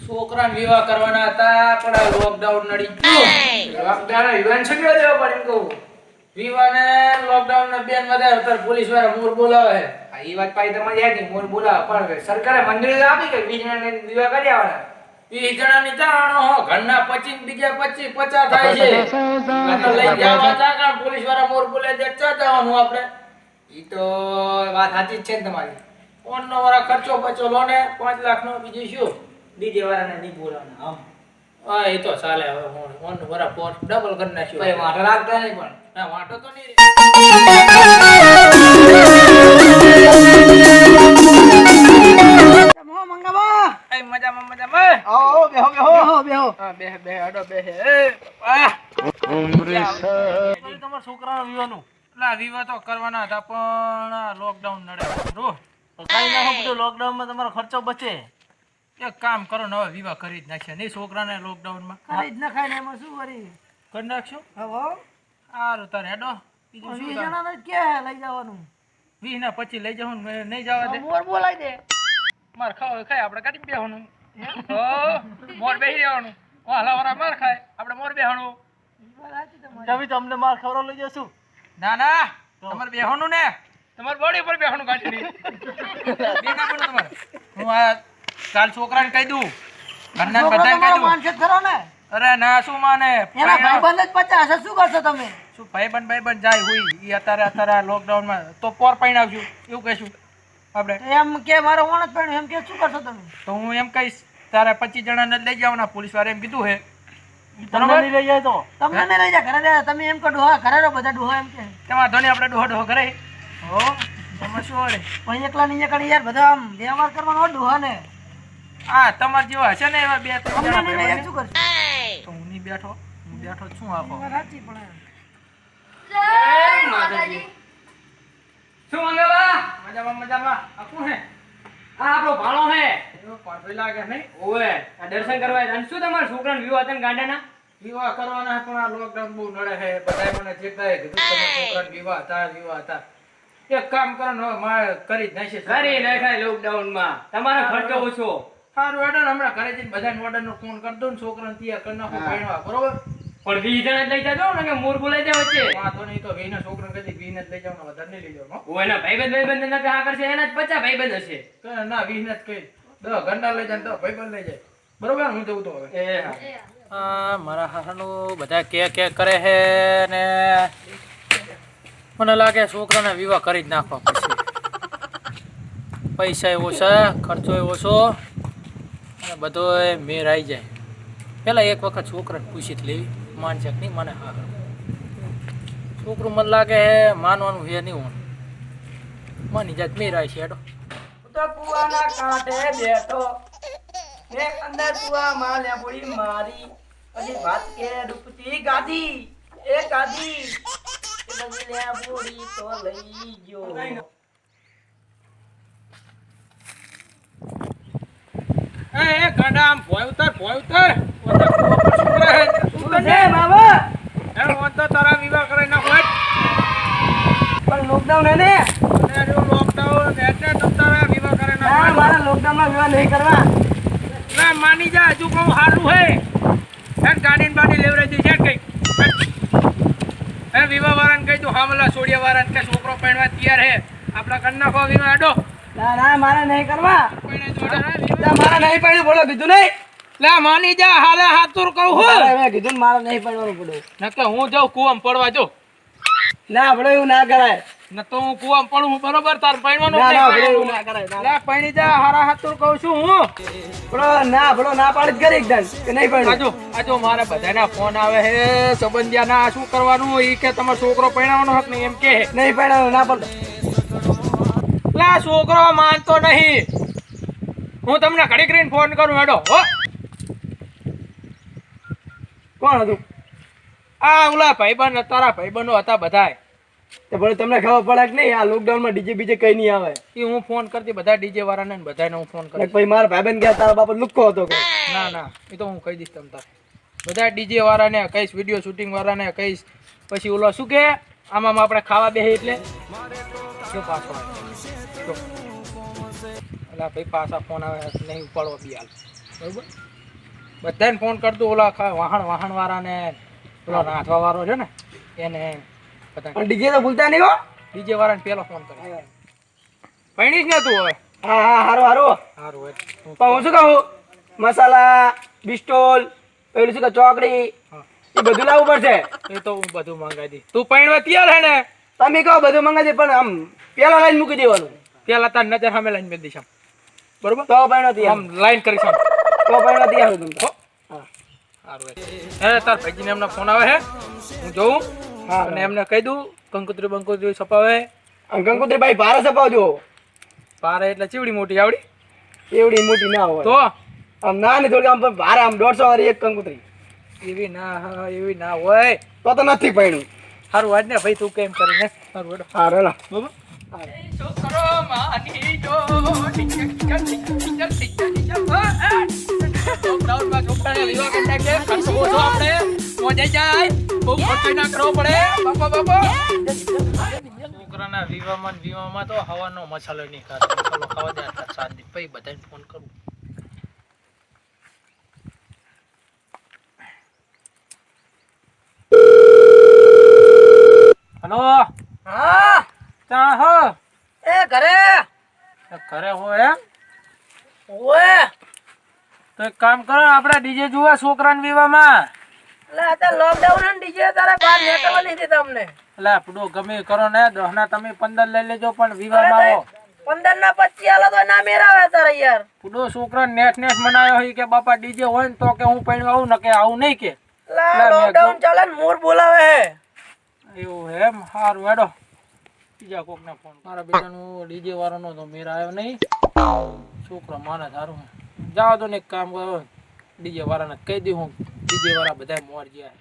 છોકરાને વિવાહ કરવાના હતા પણ આ લોકડાઉન નડી ગયું. લોકડાઉન વિવાહ શું દેવો પણ એમ કહું વિવાહને લોકડાઉન ને બેન વધારે અત્યારે પોલીસ વાળા મોર બોલાવે છે. આ ઈ વાત પાઈ તમારી યાદ મોર બોલાવે પણ સરકારે મંજૂરી આપી કે 20 જણાને વિવાહ કરી આવવાના. 20 જણાની જાણો હો ઘરના 25 બીજા 25 50 થાય છે. આ તો લઈ જવા તા પોલીસ વાળા મોર બોલે દે ચા જવાનું આપણે. ઈ તો વાત સાચી જ છે ને તમારી. ફોનનો વાળા ખર્ચો બચો લો ને 5 લાખ નો બીજું શું ડીજે વાળાને નહીં બોલાવવાના આમ. હા એ તો ચાલે હવે ફોન વાળા પોટ ડબલ કરી નાખ્યો. ભાઈ વાટો રાખતા નહીં પણ ના વાટો તો નહીં મો મંગાવા એ મજામાં મજામાં આવો બેહો હા બે આડો બે આ તમારા છોકરાનો વિવાહનું એટલે વિવાહ તો કરવાના હતા પણ આ લોકડાઉન નડે રો તો કઈ ના બધું લોકડાઉનમાં તમારો ખર્ચો બચે. એક કામ કરો ને હવે વિવાહ કરી જ નાખશે નહીં છોકરાને લોકડાઉનમાં કરી જ નખાય ને એમાં શું કરી નાખશું. હવે સારું તારે હેડો બીજું 20 જણાને કે લઈ જવાનું 20 ના 25 લઈ જવાનું નહીં જવા દે મોર બોલાઈ દે માર ખાવ ખાય આપણે કાઢી બેહવાનું હો મોર બેહી રહેવાનું ઓ હલાવારા માર ખાય આપણે મોર બેહવાનું. તમે તમને માર ખવરો લઈ જશું. ના ના તમારે બેહવાનું ને તમારી બોડી પર બેહવાનું કાઢી બેના પણ તમારે હું આ કાલ છોકરાને કહી દઉં ઘરના બધાને કહી દઉં માનશે ખરો ને. અરે ના શું માને એના ભાઈબંધ જ 50 શું કરશો તમે શું ભાઈબંધ જાય હોય ઈ અત્યારે લોકડાઉન માં તો પોર પૈણાવશું એવું કહેશું આપણે એમ કે મારો ઓણ જ પૈણ્યો એમ કે શું કરશો તમે તો હું એમ કહીશ તારે 25 જણાને લઈ જવાના પોલીસ વાળા એમ કીધું હે તમને નહીં લઈ જાય તો તમને નહીં લઈ જાય ઘરે દે તમે એમ કહો ડોહા ઘરે રહો બધા ડોહા એમ કે તેમાં ધોની આપણે ડોહો ઘરે હો એમાં શું હોય પણ એકલા નહીં એકલા યાર બધા આમ વ્યવહાર કરવાનો ડોહા ને આ તમાર જેવા હશે ને એવા બે ત્રણ જણા ભાઈ શું કરશે તો હું નહીં બેઠો છું આપો સાચી પણ જય માતાજી શું મંગાવા મજામાં આ કોણ હે આ આપણો ભાણો હે એનો પાછો લાગે નહીં ઓએ આ દર્શન કરવા અને શું તમારા છોકરાનો વિવાહ હતા ગાંડાના વિવાહ કરવાના પણ આ લોકડાઉન બહુ નડે છે બધાય મને ચેતાય કીધું તમારા છોકરાનો વિવાહ હતા એક કામ કરો ને મારે કરી જ નાખે કરી નાખાય લોકડાઉન માં તમારો ખર્ચો ઓછો સારું એડર હમણાં ઘરે જઈને બધાને ઓર્ડર નો ફોન કરી દઉં ને છોકરાને તૈયાર કરી નાખો ભણવા બરોબર પણ 20 જણા લઈ જાજો ને કે મોર બોલાઈ જાય વચ્ચે વાંધો નહીં તો 20 ના છોકરાને કદી 20 ને લઈ જાવ ને વધારે નહીં લઈ જાવ ઓય ના ભાઈબંધ ના કે આ કરશે એના જ 50 ભાઈબંધ હશે તો ના 20 ને જ કહી 10 ઘંટા લઈ જાય તો ભાઈબંધ લઈ જાય બરોબર હું જઉં તો હવે એ હા મારા હારાનું બધા કે કરે છે ને મને લાગે છોકરાના વિવાહ કરી જ નાખવા પછી પૈસા ઓછા ખર્ચો ઓછો અને બધો મેર આવી જાય પેલા એક વખત છોકરાને પૂછી જ લેવી માનશે નહીં મને હા છોકરું મને લાગે માનવાનું હે નહીં હું માની જાત મેર આવી છે હેડો તો કુવાના કાંઠે બેઠો મે અંદર કુવામાં લેબડી મારી અને વાત કે રૂપતી ગાધી એ ગાધી એ બધી લેબડી તો લઈ ગયો એ ગડામ ભોય ઉતર ઓતા છોકરા હે બાબા એ ઓતો તારા વિવાહ કરે ના હોય પણ લોકડાઉન હે ને લોકડાઉન એટલે તો તારા વિવાહ કરે ના હોય મારા લોકડાઉન માં વિવાહ નહીં કરવા ના માની જા હજુ કહું હારું હે ગાડીન બાડી લેવરાઈ છે કઈ એ વિવાહ વાળાને કહી દઉં હામલા સોડિયા વાળાને કે છોકરો પહેણવા તૈયાર હે આપડા કર નાખો વિવાહ આડો ના મારે નહીં કરવા મારા નહીં પડ્યું બોલો કીધું નહીં લે માની જા હાલે હાતુર કહું હું મેં કીધું મારે નહીં પડવાનું પડ્યું નકે હું જાઉં કુવામાં પડવા જો ના ભડો એવું ના કરાય ન તો હું કુવામાં પડું હું બરોબર તાર પડવાનું ના એવું ના કરાય લે પડી જા હારા હાતુર કહું છું હું ભડો ના પાડી જ કરી એકદમ કે નહીં પડ્યું આજો મારે બધાના ફોન આવે હે સંબંધિયા ના શું કરવાનું ઈ કે તમારો છોકરો પરણાવવાનો હક નહીં એમ કે નહીં પરણાવવાનો ના પડતો લા છોકરો માનતો નહીં હું તમને ઘડી કરીને ફોન કરું હેડો હો કોણ હતું આ ઓલા ભાઈબંધ તારા ભાઈબંધો હતા બધાય તો ભલે તમને ખબર પડે કે નહીં આ લોકડાઉન માં ડીજે બીજે કઈ નહીં આવે એ હું ફોન કરતી બધા ડીજે વાળાને ને બધાને હું ફોન કરી પછી મારા ભાઈબંધ ગયા તારા બાપા લુક્કો હતો કે ના એ તો હું કહી દઈશ તમ તારે બધા ડીજે વાળાને કહીશ વિડીયો શૂટિંગ વાળાને કહીશ પછી ઓલો શું કે આમાં આપણે ખાવા બેહી એટલે જો પાછો આવે. જો ઓલા ભાઈ પાછા ફોન આવે નહીં ઉપાડવો બી હાલ બરોબર. બધાને ફોન કરતું ઓલા વાહણ વાળાને ઓલા નાથવા વાળો છે ને એને બધા. ડીજે તો ભૂલતા નહીં હો. ડીજે વાળાને પેલો ફોન કરે. પૈણીશ ને તું હવે? હા હા હારું સારું પણ હું શું કહું મસાલા બિસ્ટોલ પેલું શું કહે ચોકડી એ બધું લાવવું પડશે. એ તો હું બધું મંગાવી દઈશ. તું પૈણવા તૈયાર હે ને? તમે કહો બધું મંગાવી દે પણ આમ પેલા લાઈન મૂકી દેવાનું. પેલા તાર નજર સામે લાઈન મેં દઈશ આમ. બરોબર તો પૈણો તૈયાર આમ લાઈન કરીશ આમ. તો પૈણો તૈયાર હું તમને. સારું હે તાર ભાઈજીને એમનો ફોન આવે હે હું જોઉં હા અને એમને કહી દઉં કંકોત્રી બંકોત્રી સપાવે. કંકોત્રી ભાઈ ભારે સપાવજો. પારે એટલે ચીવડી મોટી આવડી એવડી મોટી ના હોય તો આમ ના ને થોડી આમ ભારે આમ 150 વાળી એક કંકોત્રી એવી ના હોય તો નથી પૈણું. સારું વાજ ને ભાઈ તું કેમ કરીને સારું હેડો. હા રેલા બરોબર. છોકરો માની જો લોકડાઉનમાં છોકરાને વિવાહ કરી નાખે. ખર્ચો ઓછો આપણે પહોંચાઈ જાય. બહુ ખર્ચો ના કરવો પડે. બાપા છોકરાના વિવાહમાં તો હવાનો મસાલો નહીં ખાતો. મસાલો ખાવા દે આટલા શાંતિ. પછી બધાને ફોન કરું. હલો. હા ક્યાં હો? એ ઘરે ઘરે હો એમ? ઓએ તો એક કામ કરો આપણે ડીજે જોવા છોકરાના વિવાહમાં. એટલે આ તો લોકડાઉન ને ડીજે તારે બહાર નીકળવા નહીં દીધા અમને. એટલે પૂડો ગમે કરો ને 10 ના તમે 15 લઈ લેજો પણ વિવાહમાં આવો. 15 ના 25 આલો તો ના મેરાવે તારે યાર. પૂડો છોકરા નેટ મનાયો હોય કે બાપા ડીજે હોય ને તો કે હું પૈણવા આવું ને કે આવું નહીં કે. લોકડાઉન ચાલે ને મોર બોલાવે હે. એવું એમ સારું હેડો બીજા કોકને ફોન. મારા બેટાનું ડીજે વાળાનો તો મેર આવ્યો નહીં. છોકરો માને સારું જાવ તો ને એક કામ કરો ડીજે વાળાને કહી દઉં હું ડીજે વાળા બધા મોર ગયા.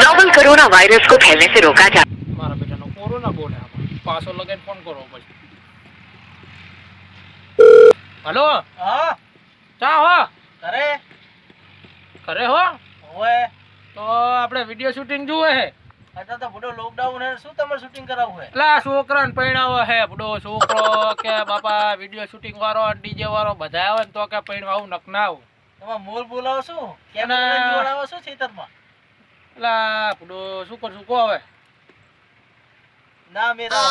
नोवल कोरोना वायरस को फैलने से रोका जा મારા બેટાનો કોરોના બોર્ડ હે પાછો લગાઈને ફોન કરવો પડશે. હલો. હા ચા હો? ઘરે હો? ઓએ તો આપણે વિડિયો શૂટિંગ જોવે હે. અત્યારે તો બધો લોકડાઉન હે શું તમારે શૂટિંગ કરાવવું હે? એટલે આ છોકરાને પૈણાવો હે બડો છોકરો કે બાપા વિડિયો શૂટિંગ વાળો ડીજે વાળો બધા આવે ને તો કે પૈણવા આવું નક ના આવું. તમારે મોર બોલાવો શું કેમ અને- બોલાવો શું ખેતરમાં એટલે બડો શું કરશું કો હવે? ના મેરા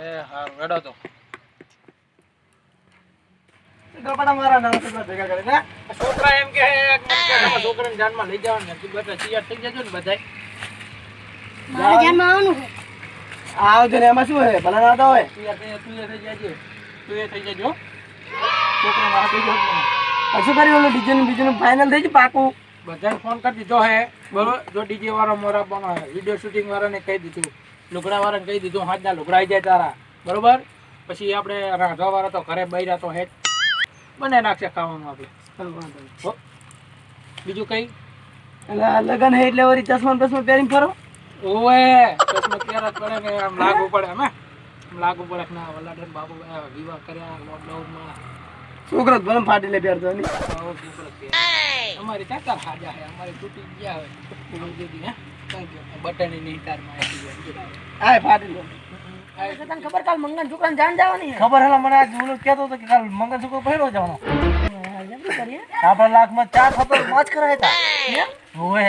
એ હારું હેડો તો. ગપડા મારા નામ તો ભેગા કરે ને છોકરા એમ કે છોકરાને જાનમાં લઈ જવાનું નથી બેટા તૈયાર થઈ જજો ને બધાય. મારે જાનમાં આવવાનું છે. આવજો ને એમાં શું હે ભલા ના આવતા હોય તૈયાર થઈ જજો. તું એ થઈ જજો. છોકરા મારા થઈ જજો. શું કર્યું ઓલું ડીજે નું બીજું ફાઇનલ થઈ ગયું પાકું બધાને ફોન કરી દીધો હે બરોબર. જો ડીજે વાળો મોરા બનો વિડીયો શૂટિંગ વાળાને કહી દીધું લુગડા વાળાને કહી દીધું હાથના લુગડા આવી જાય તારા બરોબર. પછી આપણે રાંધવા વાળા તો ઘરે બૈરા તો હે જ બને નાખશે ખાવાનું આપણે. હો. બીજું કઈ? એટલે આ લગન હે એટલે વળી ચશ્મા પહેરીને ફરો ઓવે ચશ્મા પહેરા જ પડે ને આમ લાગુ પડે આમ લાગુ પડે કે ના વલાડન બાબુ વિવાહ કર્યા લોકડાઉનમાં. છોકરો ભલે ફાટી લે પહેરતો નહીં અમારી ચાકર હાજા હે અમારી તૂટી ગયા હવે બટન ની તારમાં આવી ગયા. આય ફાટી લે તને ખબર કાલ મંગન છોકરાને જાન જવાની છે. ખબર હે મને આજ ઓલો કહેતો હતો કે કાલ મંગળસૂત્ર પહેરવો જવાનો જલ્દી કરીએ. આપણા લાખમાં 4 થતો 5 કરાય તા ઓએ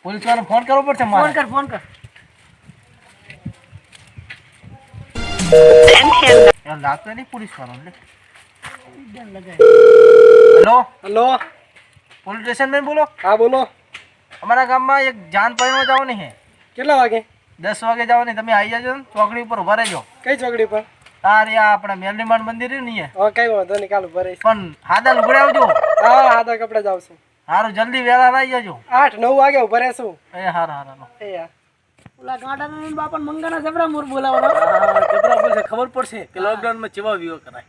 પોલીસ વાળાને ફોન કરવો પડશે ફોન મારે કર ફોન કર. યાર લાગતો નહીં પોલીસ વાળો લે ડન લગાય. Hello hello. પોલીસ સ્ટેશન में બોલો હા બોલો. અમારા ગામમાં એક જાન પહેરવા જવાની છે કેટલા વાગે? 10 વાગે જવાની તમે આવી જાજો ને ચોકડી ઉપર ઉભા રહેજો. કઈ ચોકડી પર? તારે આ આપણે મેલડીમાન મંદિર રહ્યું ને અહીંયા. હવે કઈ વાંધો નહીં કાલ ઉભા રહીશ. પણ હાદા લુગડે આવજો. હા હાદા કપડા જ આવશું. હારું જલ્દી વેલા આવી જાજો. 8-9 વાગે ઉભા રહેશું. એ હારું એ યાર ઓલા ગાંડાના બાપા મંગના જબરા મોર બોલાવવાનો. જબરા બોલશે ખબર પડશે કે લોકડાઉન માં ચેવા વિવો કરાય.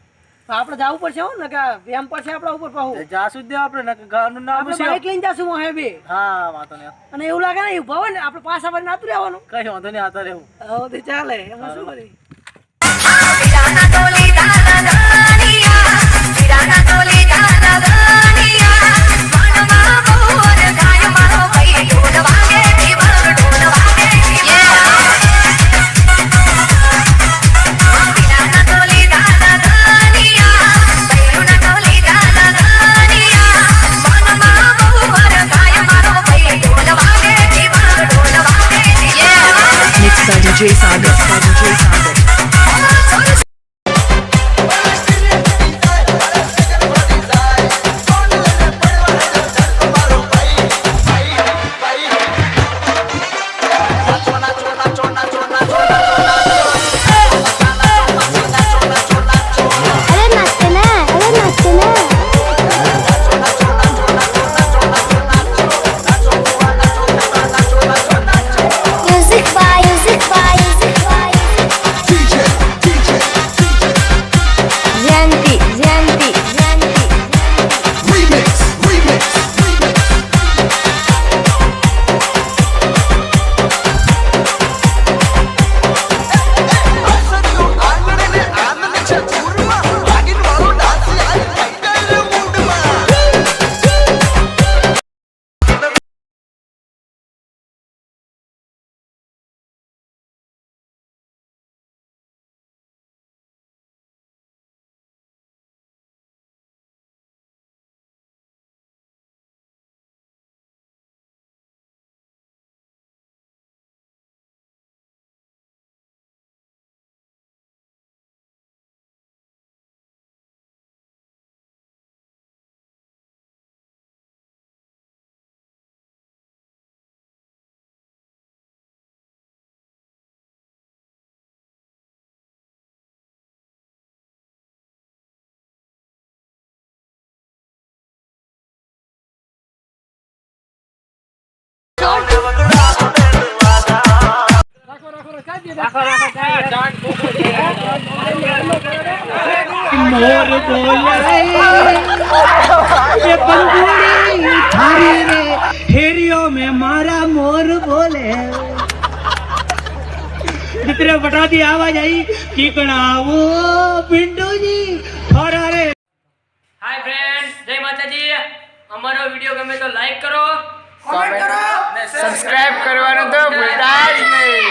તો આપણે જવું પડશે હો ને કે વેમ પડશે આપણા ઉપર પાહુ. જાસુ દે આપણે ને ગાનું નામ આપણે છે. બાઈક લઈને જાશું મોહે બે. હા વાતો ને અને એવું લાગે ને ઉભા હોય ને આપણે પાછા પર નાતું રહેવાનું. કઈ વાંધો નહીં આતા રહેવું. હવે તો ચાલે એમાં શું કરી. Pirana tole dana daniya, manma bhor gaya maro DJ Sagar. मोर बोले ये पंगुड़ी थारी रे हेरियो में मारा मोर बोले जितने बटा दी आवाज आई कि कणावो पिंडू जी और अरे हाय फ्रेंड्स, जय माताजी। અમારો વિડિયો ગમે તો લાઈક કરો, कमेंट करो સબસ્ક્રાઇબ કરવાનું તો ભૂલતા જ નહીં।